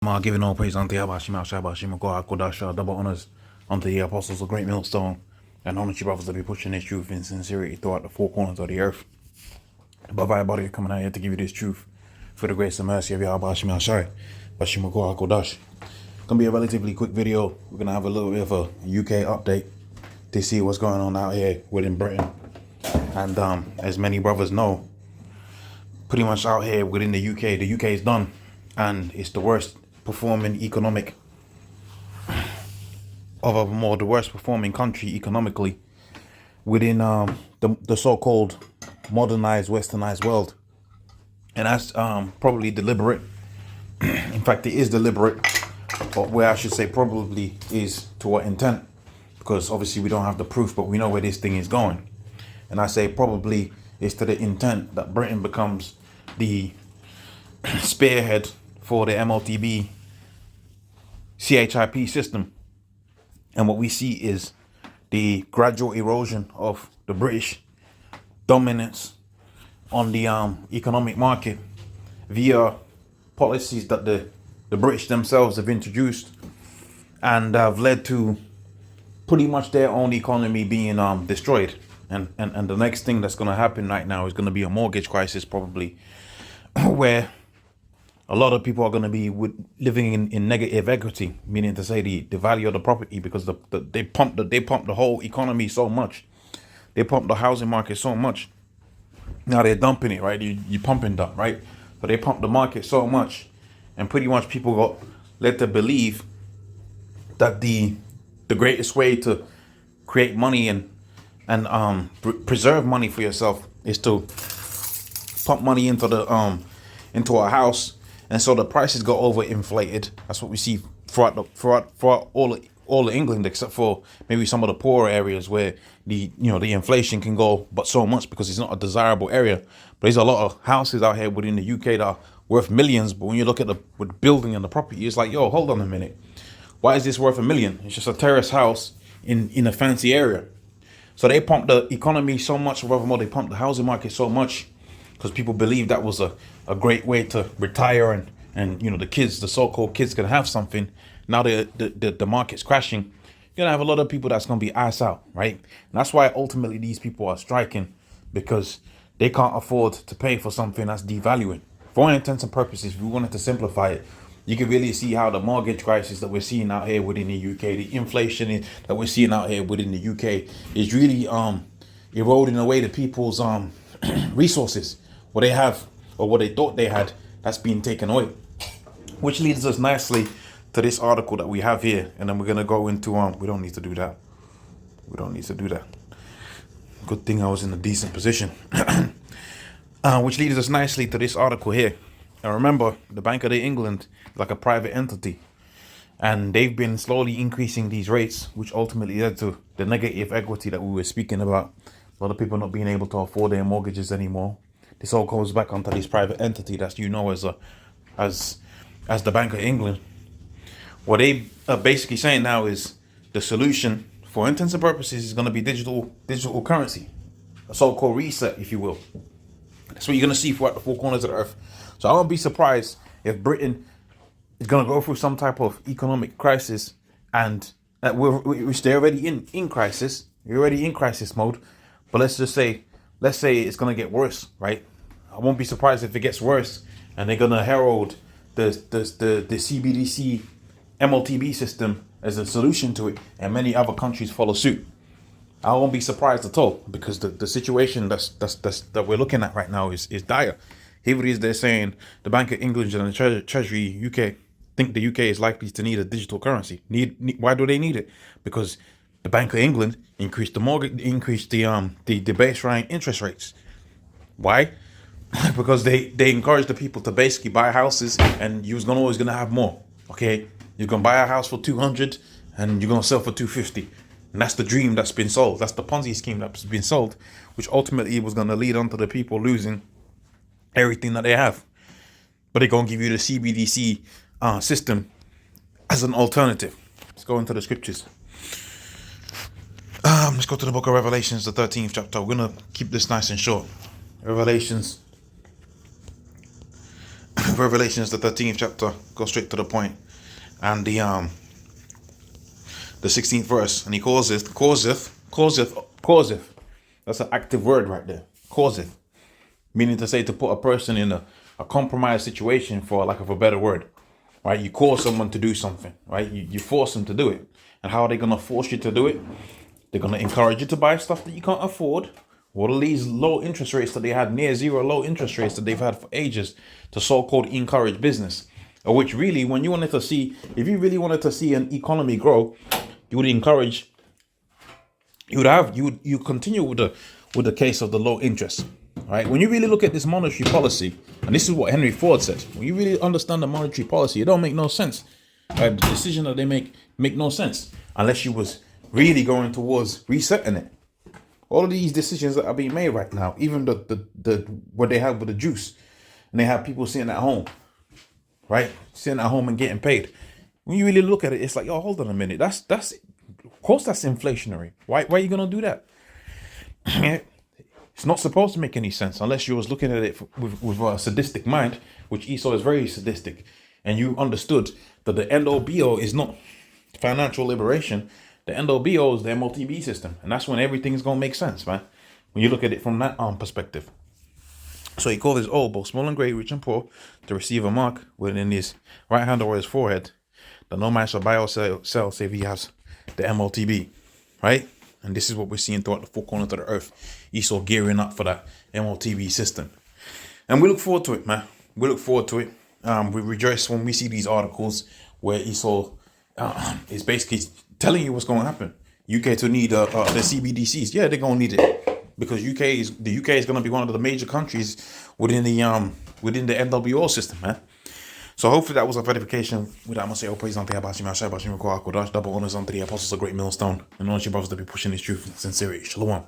Giving all praise unto Yahweh Shema Shabbat Shema God Kodasha, double honors unto the apostles of Great Millstone, and honor you brothers to be pushing this truth in sincerity throughout the four corners of the earth. Above everybody coming out here to give you this truth for the grace and mercy of Yahweh Shema Shai Shema God Kodash. Gonna be a relatively quick video. We're gonna have a little bit of a UK update to see what's going on out here within Britain. And as many brothers know, pretty much out here within the UK is done, and it's the worst performing economic the worst performing country economically within the so-called modernized westernized world. And that's probably deliberate. In fact, it is deliberate, but where I should say probably is to what intent, because obviously we don't have the proof, but we know where this thing is going. And I say probably is to the intent that Britain becomes the spearhead for the MLTB CHIP system. And what we see is the gradual erosion of the British dominance on the economic market via policies that the British themselves have introduced, and have led to pretty much their own economy being destroyed. And the next thing that's going to happen right now is going to be a mortgage crisis, probably, where a lot of people are going to be living in negative equity, meaning to say the value of the property, because they pump the whole economy so much. They pump the housing market so much. Now they're dumping it, right? You pump and dump, right? So they pump the market so much, and pretty much people got led to believe that the greatest way to create money and preserve money for yourself is to pump money into into a house. And so the prices got overinflated. That's what we see throughout all of England, except for maybe some of the poorer areas where the inflation can go but so much because it's not a desirable area. But there's a lot of houses out here within the UK that are worth millions. But when you look at the building and the property, it's like, yo, hold on a minute. Why is this worth $1 million? It's just a terrace house in a fancy area. So they pumped the economy so much, furthermore, they pumped the housing market so much because people believed that was a great way to retire and the so-called kids can have something. Now the market's crashing. You're gonna have a lot of people that's gonna be ass out, right? And that's why ultimately these people are striking, because they can't afford to pay for something that's devaluing. For all intents and purposes, if we wanted to simplify it, you can really see how the mortgage crisis that we're seeing out here within the UK, the inflation that we're seeing out here within the UK, is really eroding away the people's resources, what they have or what they thought they had, that's being taken away. Which leads us nicely to this article that we have here, and then we're gonna go into we don't need to do that. Good thing I was in a decent position. Which leads us nicely to this article here. And remember, the Bank of England is like a private entity, and they've been slowly increasing these rates, which ultimately led to the negative equity that we were speaking about. A lot of people not being able to afford their mortgages anymore. This all goes back onto this private entity that's as the Bank of England. What they are basically saying now is the solution, for intents and purposes, is going to be digital currency, a so-called reset, if you will. That's what you're going to see throughout the four corners of the earth. So I won't be surprised if Britain is going to go through some type of economic crisis, and which they're already in crisis. You're already in crisis mode. But let's say it's going to get worse, right? I won't be surprised if it gets worse, and they're going to herald the CBDC MLTB system as a solution to it, and many other countries follow suit. I won't be surprised at all, because the situation that we're looking at right now is dire. Here it is, they're saying the Bank of England and the Treasury UK think the UK is likely to need a digital currency. Why do they need it? Because the Bank of England increased the baseline interest rates. Why? Because they encourage the people to basically buy houses, and you're always gonna have more. Okay, you're gonna buy a house for 200, and you're gonna sell for 250, and that's the dream that's been sold. That's the Ponzi scheme that's been sold, which ultimately was gonna lead on to the people losing everything that they have. But they're gonna give you the CBDC system as an alternative. Let's go into the scriptures. Let's go to the book of Revelations, the 13th chapter. We're gonna keep this nice and short. Revelations Revelations, the 13th chapter, go straight to the point, and the 16th verse, and he causeth. That's an active word right there. Causeth, meaning to say to put a person in a compromised situation, for lack of a better word, right? You cause someone to do something, right? You force them to do it. And how are they going to force you to do it? They're going to encourage you to buy stuff that you can't afford. All of these low interest rates that they had, near zero low interest rates that they've had for ages, to so-called encourage business. Which really, when you wanted to see, if you really wanted to see an economy grow, you would encourage, you continue with the case of the low interest, right? When you really look at this monetary policy, and this is what Henry Ford said, when you really understand the monetary policy, it don't make no sense. Right? The decision that they make no sense unless you was really going towards resetting it. All of these decisions that are being made right now, even the what they have with the juice, and they have people sitting at home, right? Sitting at home and getting paid. When you really look at it, it's like, yo, hold on a minute. That's of course that's inflationary. Why are you gonna do that? It's not supposed to make any sense unless you was looking at it with a sadistic mind, which Esau is very sadistic, and you understood that the end all be all is not financial liberation. The end all be all is the MOTB system, and that's when everything's gonna make sense, man. When you look at it from that perspective. So he called his old, both small and great, rich and poor, to receive a mark within his right hand or his forehead, that no man shall buy or sell save he has the MOTB, right? And this is what we're seeing throughout the four corners of the earth. Esau gearing up for that MOTB system. And we look forward to it, man. We look forward to it. We rejoice when we see these articles where Esau is basically telling you what's going to happen. UK to need the CBDCs. Yeah, they're going to need it. Because the UK is going to be one of the major countries within the NWO system, man. So hopefully that was a verification. With that, I'm going to say, all praise unto Yahweh, Mashiach, Bashim, Kodash, double honors unto the apostles of Great Millstone, and all your brothers to be pushing this truth in sincerity. Shalom.